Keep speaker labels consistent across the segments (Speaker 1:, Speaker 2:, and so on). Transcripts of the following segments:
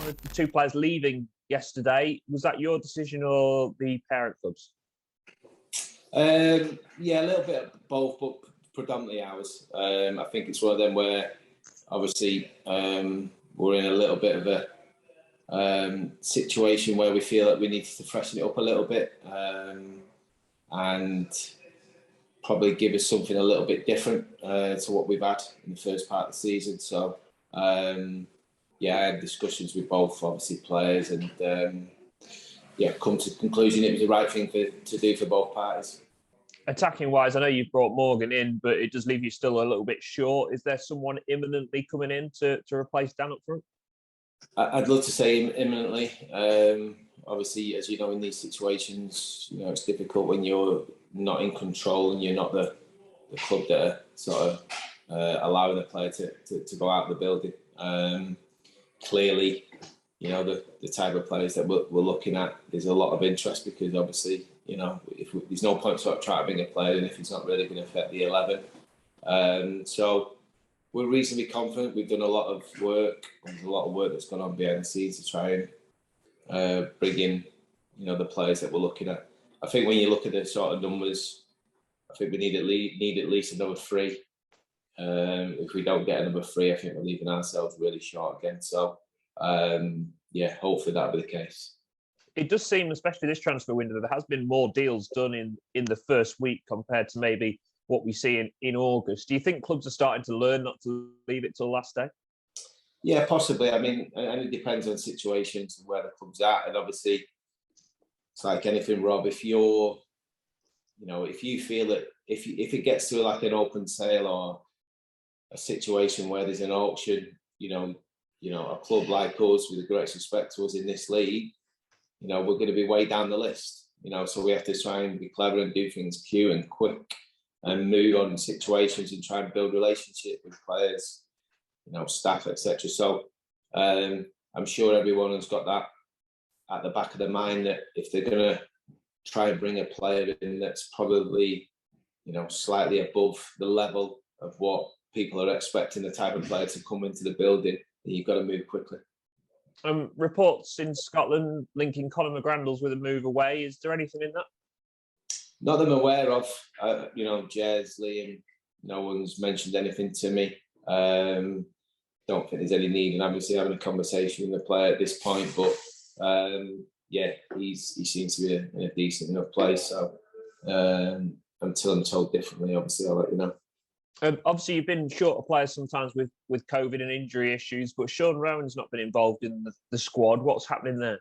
Speaker 1: on the two players leaving yesterday. Was that your decision or the parent club's?
Speaker 2: Yeah, a little bit of both, but predominantly ours. I think it's one of them where obviously we're in a little bit of a situation where we feel that we need to freshen it up a little bit and probably give us something a little bit different to what we've had in the first part of the season. So, yeah, I had discussions with both, obviously, players and, come to the conclusion it was the right thing to do for both parties.
Speaker 1: Attacking-wise, I know you've brought Morgan in, but it does leave you still a little bit short. Is there someone imminently coming in to replace Dan up front?
Speaker 2: I'd love to say imminently. Obviously, as you know, in these situations, it's difficult when you're not in control and you're not the club that are sort of allowing the player to go out of the building. Clearly, the type of players that we're looking at, there's a lot of interest because obviously, there's no point sort of trying to bring a player in if he's not really going to affect the 11. So we're reasonably confident. We've done a lot of work. There's a lot of work that's gone on behind the scenes to try and bring in, the players that we're looking at. I think when you look at the sort of numbers, I think we need at least another 3. If we don't get another 3, I think we're leaving ourselves really short again. So, hopefully that'll be the case.
Speaker 1: It does seem, especially this transfer window, that there has been more deals done in the first week compared to maybe what we see in August. Do you think clubs are starting to learn not to leave it till last day?
Speaker 2: Yeah, possibly. I mean, and it depends on situations and where the club's at. And obviously, it's like anything, Rob. If you're, if you feel that if it gets to like an open sale or a situation where there's an auction, a club like us, with the greatest respect to us in this league, we're going to be way down the list. So we have to try and be clever and do things cute and quick and move on situations and try and build relationship with players, staff, etc. So I'm sure everyone has got that at the back of their mind that if they're going to try and bring a player in that's probably, slightly above the level of what people are expecting the type of player to come into the building, then you've got to move quickly.
Speaker 1: Reports in Scotland linking Conor McGrandles with a move away. Is there anything in that?
Speaker 2: Not that I'm aware of. Jez, Liam, no one's mentioned anything to me. Don't think there's any need in obviously having a conversation with the player at this point. But he seems to be in a decent enough place. So until I'm told differently, obviously I'll let you know.
Speaker 1: Obviously, you've been short of players sometimes with COVID and injury issues, but Sean Rowan's not been involved in the squad. What's happening there?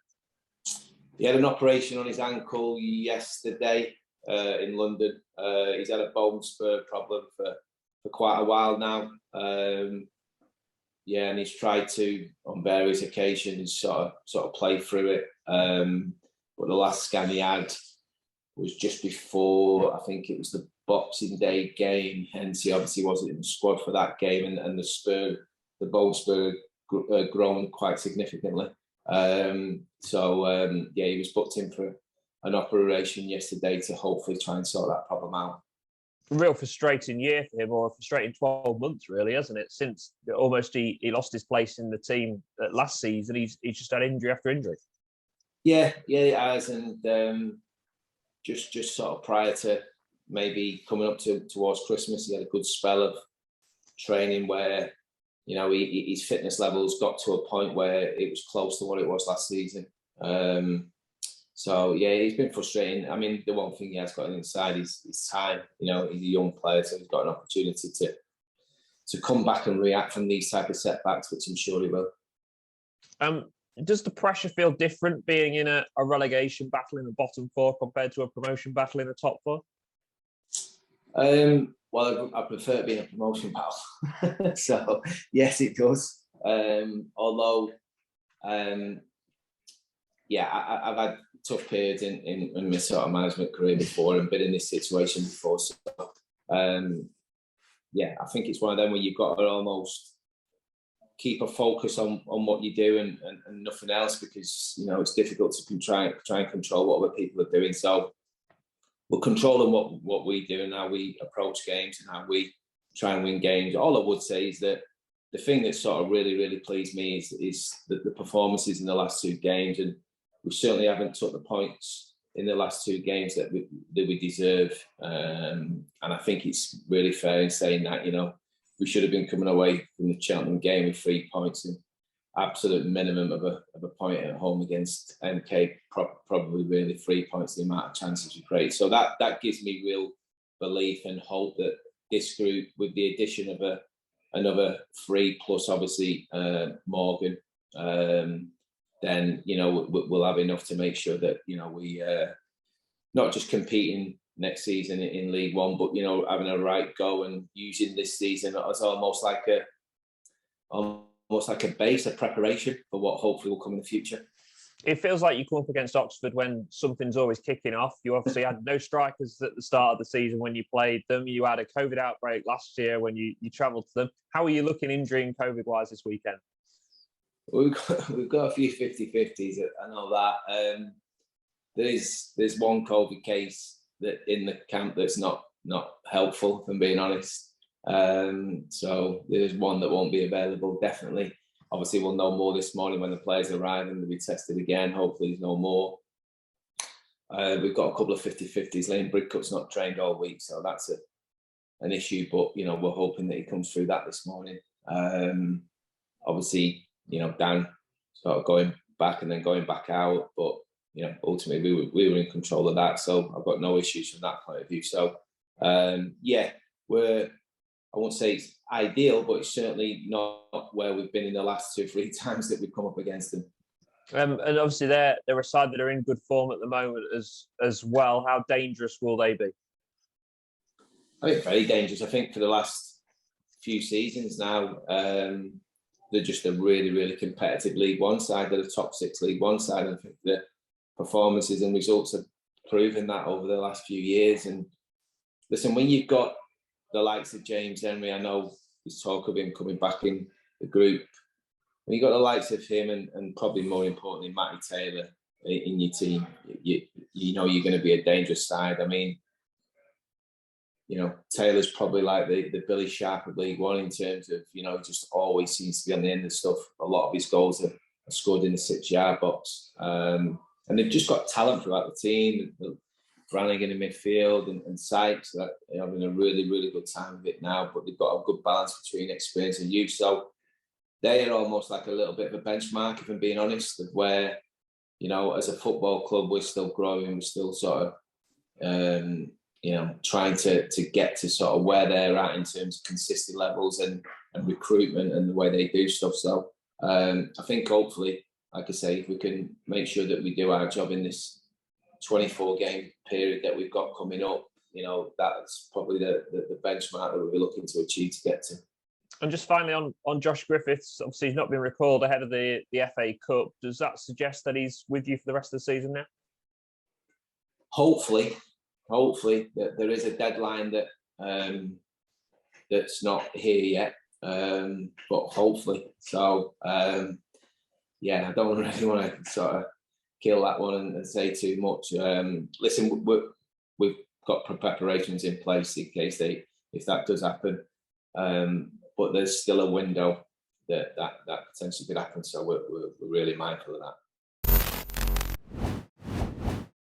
Speaker 2: He had an operation on his ankle yesterday in London. He's had a bone spur problem for quite a while now. And he's tried to, on various occasions, sort of play through it. But the last scan he had was just before, I think it was the Boxing Day game, hence he obviously wasn't in the squad for that game, and the bone spur grown quite significantly. He was booked in for an operation yesterday to hopefully try and sort that problem out.
Speaker 1: A real frustrating year for him, or a frustrating 12 months, really, hasn't it? Since almost he lost his place in the team last season, he's just had injury after injury. Yeah,
Speaker 2: he has, and just sort of prior to maybe coming up towards Christmas, he had a good spell of training where, his fitness levels got to a point where it was close to what it was last season. He's been frustrating. I mean, the one thing he has got inside is time. He's a young player, so he's got an opportunity to come back and react from these type of setbacks, which I'm sure he will.
Speaker 1: Does the pressure feel different being in a relegation battle in the bottom 4 compared to a promotion battle in the top 4?
Speaker 2: I prefer being a promotion battle. So, yes, it does. Although, I've had tough periods in my sort of management career before and been in this situation before. So, I think it's one of them where you've got to almost keep a focus on what you do and nothing else, because, it's difficult to try and control what other people are doing. So, we're controlling what we do and how we approach games and how we try and win games. All I would say is that the thing that sort of really pleased me is the performances in the last 2 games, and we certainly haven't took the points in the last 2 games that we deserve. And I think it's really fair in saying that, you know, we should have been coming away from the Cheltenham game with 3 points and absolute minimum of a point at home against MK, probably really 3 points, the amount of chances we create. So that gives me real belief and hope that this group, with the addition of another 3 plus obviously Morgan, then, you know, we'll have enough to make sure that, you know, we not just competing next season in League One, but, you know, having a right go and using this season as almost like a base, a preparation for what hopefully will come in the future.
Speaker 1: It feels like you come up against Oxford when something's always kicking off. You obviously had no strikers at the start of the season when you played them. You had a COVID outbreak last year when you travelled to them. How are you looking injury and COVID-wise this weekend?
Speaker 2: We've got a few 50-50s, I know that. There's one COVID case that in the camp that's not helpful, if I'm being honest. So there's one that won't be available, definitely. Obviously, we'll know more this morning when the players arrive and they'll be tested again. Hopefully, there's no more. We've got a couple of 50-50s. Lane Bridcut's not trained all week, so that's an issue. But, you know, we're hoping that he comes through that this morning. Obviously, you know, Dan sort of going back and then going back out. But, you know, ultimately, we were in control of that. So I've got no issues from that point of view. So, yeah, I won't say it's ideal, but it's certainly not where we've been in the last 2 or 3 times that we've come up against them.
Speaker 1: And obviously they're a side that are in good form at the moment as well. How dangerous will they be?
Speaker 2: I think very dangerous. I think for the last few seasons now, they're just a really competitive League One side. They're the top 6 League One side. And I think the performances and results have proven that over the last few years. And listen, when you've got the likes of James Henry, I know there's talk of him coming back in the group. When you've got the likes of him and probably more importantly, Matty Taylor in your team, you know you're going to be a dangerous side. I mean, you know, Taylor's probably like the Billy Sharp of League One in terms of, you know, just always seems to be on the end of stuff. A lot of his goals are scored in the 6-yard box. And they've just got talent throughout the team. Brannigan in midfield and Sykes that are having a really good time with it now, but they've got a good balance between experience and youth. So they are almost like a little bit of a benchmark, if I'm being honest, of where, you know, as a football club, we're still growing, we're still sort of, you know, trying to get to sort of where they're at in terms of consistent levels and recruitment and the way they do stuff. So I think hopefully, like I say, if we can make sure that we do our job in this 24-game period that we've got coming up, you know, that's probably the benchmark that we'll be looking to achieve to get to.
Speaker 1: And just finally on Josh Griffiths, obviously he's not been recalled ahead of the FA Cup. Does that suggest that he's with you for the rest of the season now?
Speaker 2: Hopefully that there is a deadline that that's not here yet, but hopefully. So yeah, I don't really want to sort of kill that one and say too much. Listen, we've got preparations in place in case if that does happen. But there's still a window that potentially could happen. So we're really mindful of that.